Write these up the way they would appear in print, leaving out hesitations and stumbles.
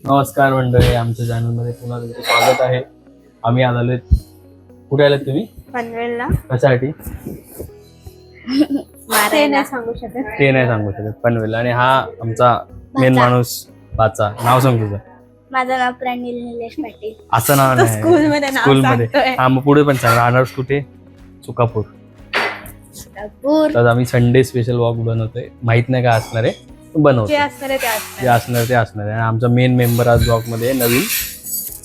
नमस्कार मंडळी, आमच्या चॅनलमध्ये पुन्हा तुमचं स्वागत आहे. आम्ही आलोय. कुठे आलात तुम्ही? पनवेलला. कशासाठी ते नाही सांगू शकत. पनवेल. आणि हा आमचा मेन माणूस बाचा. नाव सांग तुझं. माझं नाव प्रणिल निलेश पाटील. असं नाव नाही स्कूलमध्ये. हा मग पुढे पण सांग. राहणार कुठे? सुकापूर. तर आम्ही संडे स्पेशल वॉक बनवतोय. माहित नाही काय असणार आहे, बनवतो. जे असणार ते असणार आहे. आणि आमचा मेन मेंबर आज ब्लॉग मध्ये नवीन,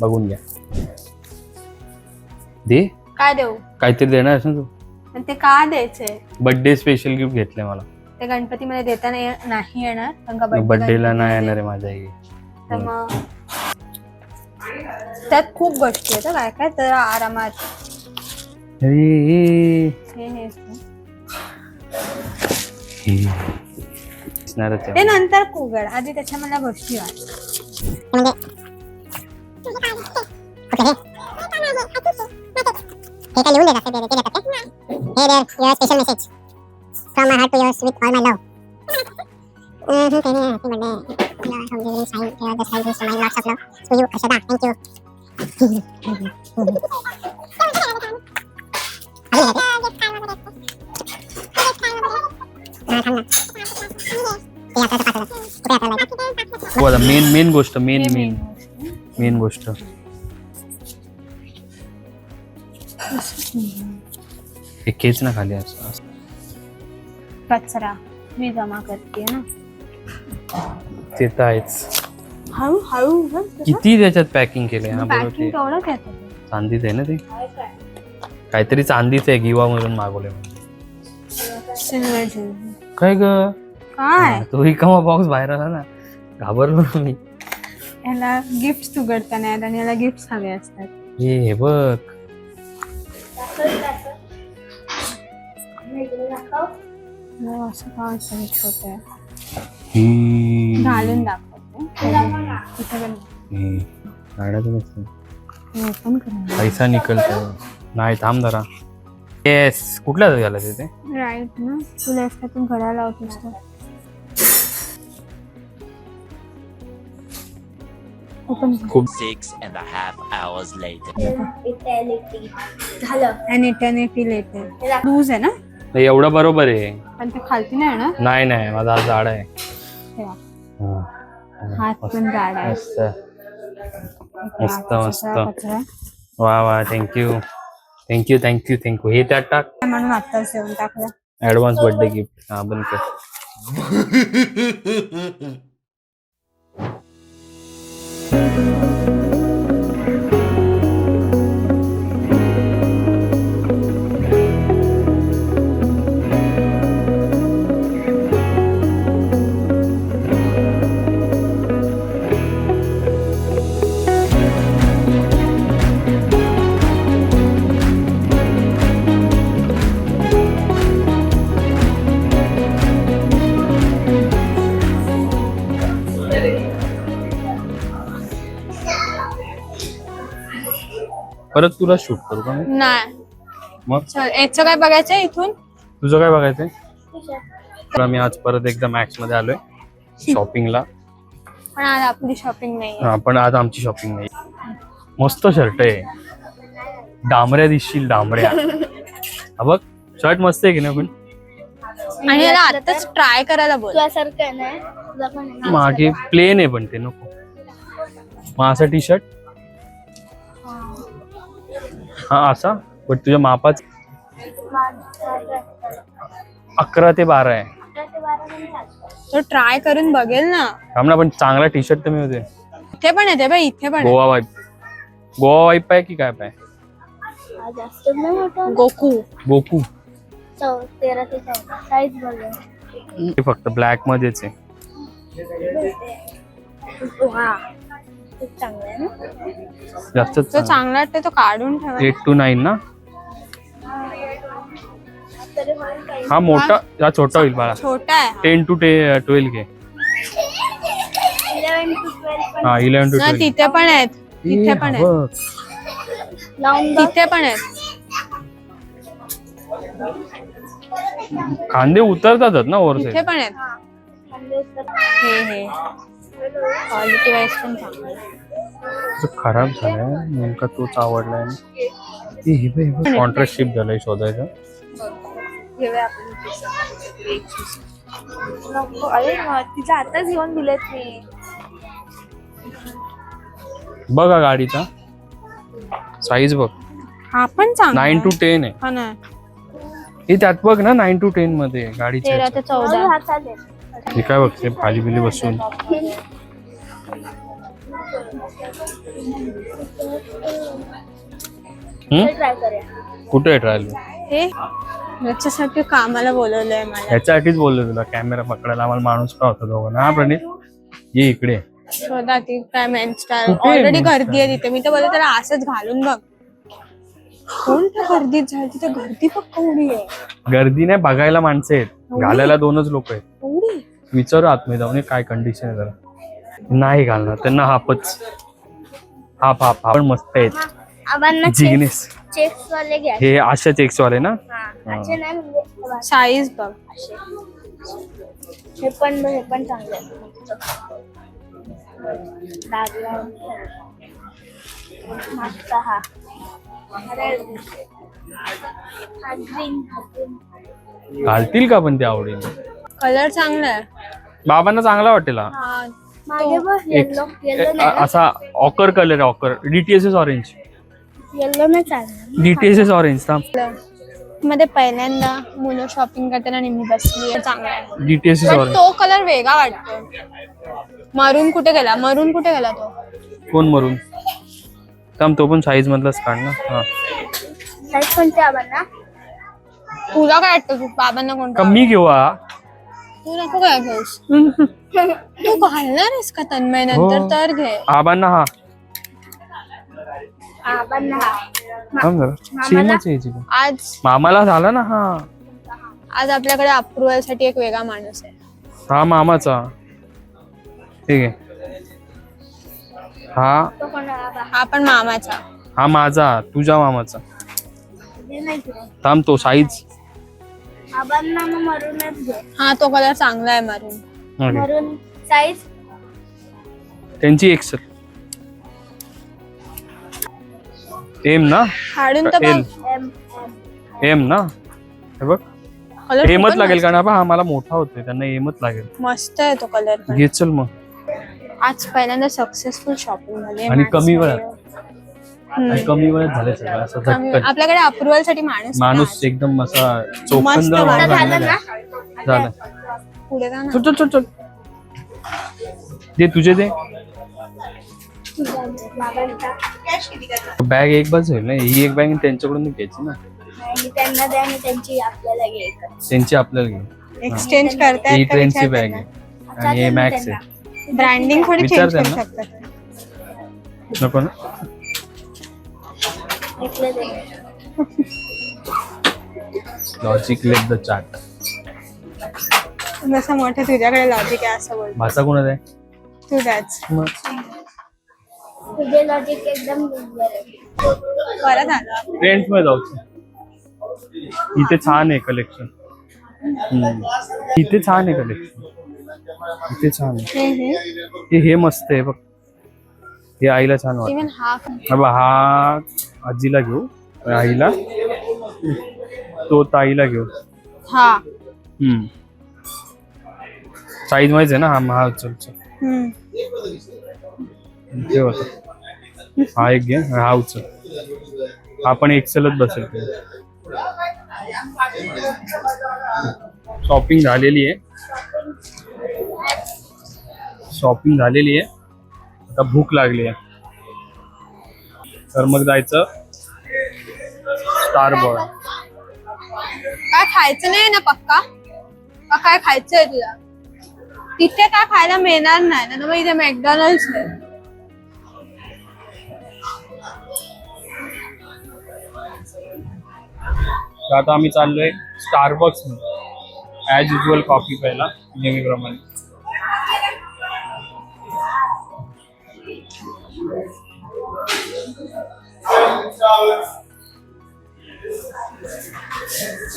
बघून घ्या. दे काय देऊ? काहीतरी देणार आहेस ना तू? पण ते का द्यायचंय? बर्थडे स्पेशल गिफ्ट घेतलंय मला. ते गणपतीमध्ये देता नाही येणार, बर्थडेला नाही येणार आहे माझ्या आई. तर मग त्यात खूप गोष्टी आहेत काय काय, तर आरामात. ते नंतर उघड, आधी त्याच्या मला गोष्टी वाच. हे काय लिहून देतात ते देतात काय? Hey there your special message from my heart to yours with all my love. Happy birthday sign here the sign is my lots of love to you अशदा. Thank you. मेन गोष्ट मेन गोष्ट खेच ना खाली. असं कचरा मी जमा करते ना. ते तर आहेच. हळू किती त्याच्यात पॅकिंग केलंय. हा बरोबर. तेवढंच येतं. चांदीच आहे ना ते, काहीतरी चांदीच आहे. गिवा मधून मागवले. काय ग काय? तो रिकामा बॉक्स बाहेर आला ना, घाबरलो मी. याला गिफ्ट उघडता नाही आणि याला गिफ्ट हवे असतात. हे बघ. असं काय छोट ही घालून दाखवते. पैसा निकलतो. नाही थांब जरा. येस. कुठल्या गेला तिथे? राईट ना. तुला त्यातून घड्याळ लावतोस तर खूप 6.5 hours later. Eternity later. Loose आहे ना? एवढं बरोबर आहे. पण ते खालती नाही ना? नाही माझा हात जाड आहे. हात पण जाड आहे. मस्त. वा थँक्यू. हे त्यात टाक. म्हणून आत्ताच देऊन टाकलं. Advance birthday gift. हा बंद कर. परत तुला शूट करू का? नाही मग याचं काय बघायचंय इथून? तुझं काय बघायचंय? तर मी आज परत एकदा मॅक्स मध्ये आलोय शॉपिंगला. पण आज आपली शॉपिंग नाही. पण आज आमची शॉपिंग नाही. मस्त शर्ट आहे. डांबऱ्या दिसशील. डांबऱ्या. हा बघ शर्ट मस्त आहे की नाही? पण आणि याला आताच ट्राय करायला बोल. तुझ्यासारखं नाही. मागे प्लेन आहे पण ते नको. मग असा टी शर्ट. हा असा पण तुझ्या मापाच 11 ते 12 आहे. तो ट्राय करून बघेल ना. थांब ना, पण चांगला टी शर्ट तर मी होते. इथे पण येते बाई. इथे पण गोवा वाईप आहे की काय पाय? जास्त नाही. गोकू 13 ते 14 साईज बघा. ते फक्त ब्लॅक मध्येच आहे. चांगला आहे ना. जास्त तो चांगला वाटतं. तो काढून ठेवा. 8 to 9 ना. हा मोठा. हा छोटा होईल बाळा. छोटा आहे. 10 to 12 घे. 11 to 12. हा 11 to 12. तिथे पण आहेत. तिथे पण आहेत. तिथे पण आहेत. खांदे उतरतातच ना वर. तिथे पण आहेत. हे क्वालिटी वाईज पण चांगलं आहे. जो खराब झालाय नेमका तोच आवडलाय कॉन्ट्रास्ट शिप झालाय शोधायचा. घेऊया आपण नको. अरे तिला आताच घेऊन दिलेत मी. बघा गाडीचा साईज बघ. हा पण चांगला 9 to 10 आहे. हा ना. हे त्यात बघ ना 9 to 10 मध्ये 13 गाडीच्या. ते 14. हा चालेल. हे काय बघते खाली बिली बसून. ट्राय करूया. कुठे ट्रायल? हे याच्यासाठी कामाला बोलवलंय मला. याच्यासाठीच बोललो तुला कॅमेरा पकडायला. आम्हाला माणूस का होता दोघांना. हा प्रणित ये इकडे. शोधा ती काय मेन स्टार. कुठे ऑलरेडी main गर्दी आहे तिथे. मी तर बोलले त्याला असंच घालून बघ. कोणत्या गर्दीत झाली तिथे. गर्दी फक्त केवढी आहे. गर्दी नाही बघायला माणसं आहेत. घालायला 2च लोक आहेत. केवढी. विचारू आतमध्ये जाऊन काय कंडिशन आहे जरा. नाही घालणार त्यांना हापच. हाप पण मस्त आहेत. आबांना जिग्नेस चेक्स वाले घ्या. हे अशा चेक्स वाले ना. हा असे नाही म्हणजे साईज बघ. असे. हे पण चांगले आहे. दागला मस्त हा. अरे हा ग्रीन. घालतील का पण ते आवडेल. कलर चांगला आहे. बाबांना चांगला वाटेल हा. हा. मागे बघ येलो नाही. असा ऑकर कलर आहे. Ochre DTSS orange. येलो नाही चालणार. डीटीएसएस ऑरेंज मध्ये पहिल्यांदा मुलं शॉपिंग करताना नेहमी बसली. चांगला आहे. डीटीएसएस पण ऑरेंज. तो कलर वेगळा वाटतो. मरून कुठे गेला तो. कोण मरून थांब तो पण साईज मधलाच काढ ना. हा साईज कोणते आबांना? तुला काय वाटतं तू बाबांना कोणता? कमी घेऊ हा. तू नको काय घेऊस. तू घालणार आहेस का तन्मय नंतर हो. तर घे. आबांना हा. आबांना थांब जरा. सेमच आहे याची पण. आज मामाला झाला ना हा. आज आपल्याकडे अप्रुव्हल साठी एक वेगळा माणूस आहे. हा मामाचा. ठीक आहे. हा तो कोण आबा? हा पण मामाचा. हा माझा तुझ्या मामाचा. हे नाही घेऊ. थांब तो साईज. आबांना मग मरूनच घे. हा तो कलर चांगला आहे मारून. मरून साईज त्यांची एक्सेल एम ना. काढून तर एल बघ. एम एम ना. हे बघ कलर एमच पण लागेल कारण हा मला मोठा होतोय त्यांना एमच लागेल. मस्त आहे तो कलर पण. घे चल मग. आज पहिल्यांदा सक्सेसफुल शॉपिंग झाली. आणि कमी वेळात. हम्म. आणि कमी वेळात झाले सगळं असं झटकन. आपल्याकडे अप्रुव्हल साठी माणूस माणूस एकदम असा मस्त चोखंद वाटलं. माणूस झालं आणलेला ना? आहे. झालं. पुढे जा ना. चल चल चल चल दे तुझे दे. बाबांचा. बॅग एक बस होईल ना. ही एक बॅग त्यांच्याकडून घ्यायची ना. आणि त्यांना द्या आणि त्यांची आपल्याला घ्यायचं. त्यांची आपल्याला घे. एक्सचेंज ही करतायत ट्रेनची बॅग आहे आणि हे मॅक्स आहे. ब्रँडिंग थोडी विचार चेंज करू त्यांना. शकतात. नको ना. इकडे दे. Logic let the chart. जसं मोठं तुझ्याकडे लॉजिक आहे असं बोल. भाषा कोणाचा आहे. तू त्याच तुझे लॉजिक एकदम बरोबर आहे. परत आलं. ट्रेंड्स मध्ये जाऊ. इथे छान आहे कलेक्शन. इथे छान आहे कलेक्शन. इथे छान आहे. हे मस्त आहे बघ. हे आईला छान वाटत. इव्हन हा हा आजीला घेऊ. आईला तो ताईला घेऊ. हा साईज वाईज आहे ना. हा चल चल हम्म. ते होतं. हा एक घे. हा उचल. हा पण एक्सेलच बसेल. शॉपिंग झालेली आहे. शॉपिंग झालेली आहे. आता भूक लागली आहे तर मग जायचं स्टारबक्स. काय खायचं नाही ना पक्का. का काय खायचंय तुला. तिथे काय खायला मिळणार नाही ना. मग इथे मॅकडॉनल्ड्स आहे. आता आम्ही चाललोय स्टारबक्स ऍज युजल कॉफी प्यायला नेहमीप्रमाणे.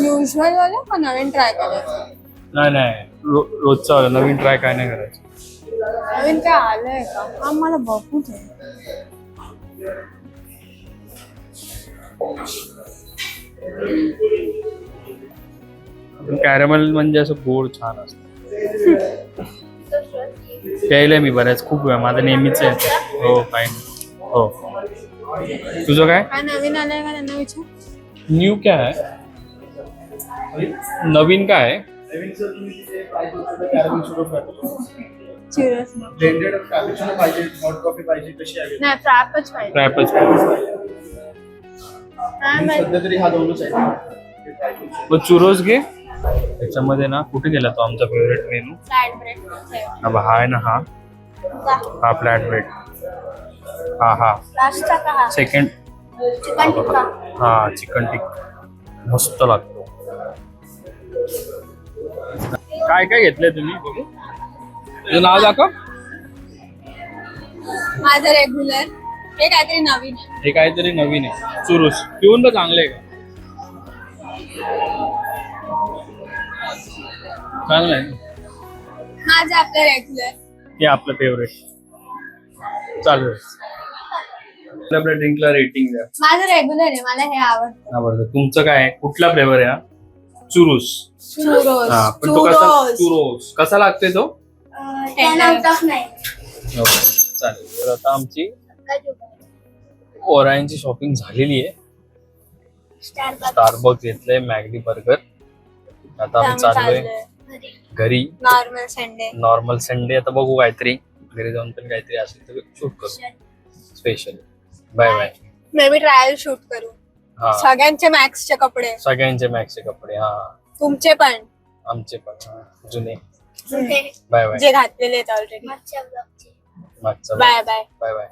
युजल वाला का नवीन ट्राय करायचं. नाही रोजचा वाला. नवीन ट्राय काय नाही करायचं. नवीन काय आलंय का? हा मला बघू दे. कॅरमल म्हणजे असं गोड छान असतं. प्यायलंय मी बऱ्याच खूप वेळा, माझं नेहमीच आहे ते. हो फाईन. हो तुझं काय काय नवीन आलंय का त्यांना विचार. न्यू काय आहे? नवीन काय आहे? चिरस नाही फ्रॅपच पाहिजे. फ्रॅपच काय माहिती. मग चुरोस घे. त्याच्यामध्ये ना कुठे गेला तो आमचा फेवरेट मेनू? फ्लॅट ब्रेड हा आहे ना, हा फ्लॅट ब्रेड. हा लास्टचा का हा? सेकंड. चिकन टिक्का. हा चिकन टिक्का मस्त लागतो. काय काय घेतलंय तुम्ही बघू? तुझं नाव दाखव. माझं रेग्युलर. हे काहीतरी नवीन आहे. हे काहीतरी नवीन आहे. चुरूस पिऊन तर चांगलं आहे का? चांगलं आहे. माझं आपलं रेग्युलर. हे आपलं फेवरेट. चालू आपल्या ड्रिंकला रेटिंग द्या. माझं रेग्युलर आहे. मला हे आवडतं. आवडतं. तुमचं काय आहे? कुठला फ्लेवर आहे हा? चुरूस. चुरोस. हा पण तो कसा चुरोस कसा लागतोय तो? 10 out of 9. चालेल. तर आता आमची ओरायनची शॉपिंग झालेली आहे. स्टारबक्स घेतलंय, मॅगडी बर्गर. आता आम्ही चाललोय घरी. Normal Sunday. Normal Sunday. आता बघू काहीतरी घरी जाऊन पण काहीतरी असेल तर शूट करू special. Bye bye. Maybe trial shoot करू. हा सगळ्यांचे मॅक्सचे कपडे. सगळ्यांचे मॅक्सचे कपडे. हा तुमचे पण. आमचे पण. हा जुने. Bye bye. जे घातलेले आहेत ऑलरेडी. मागच्या ब्लॉगचे. मागचा बाय बाय. Bye bye.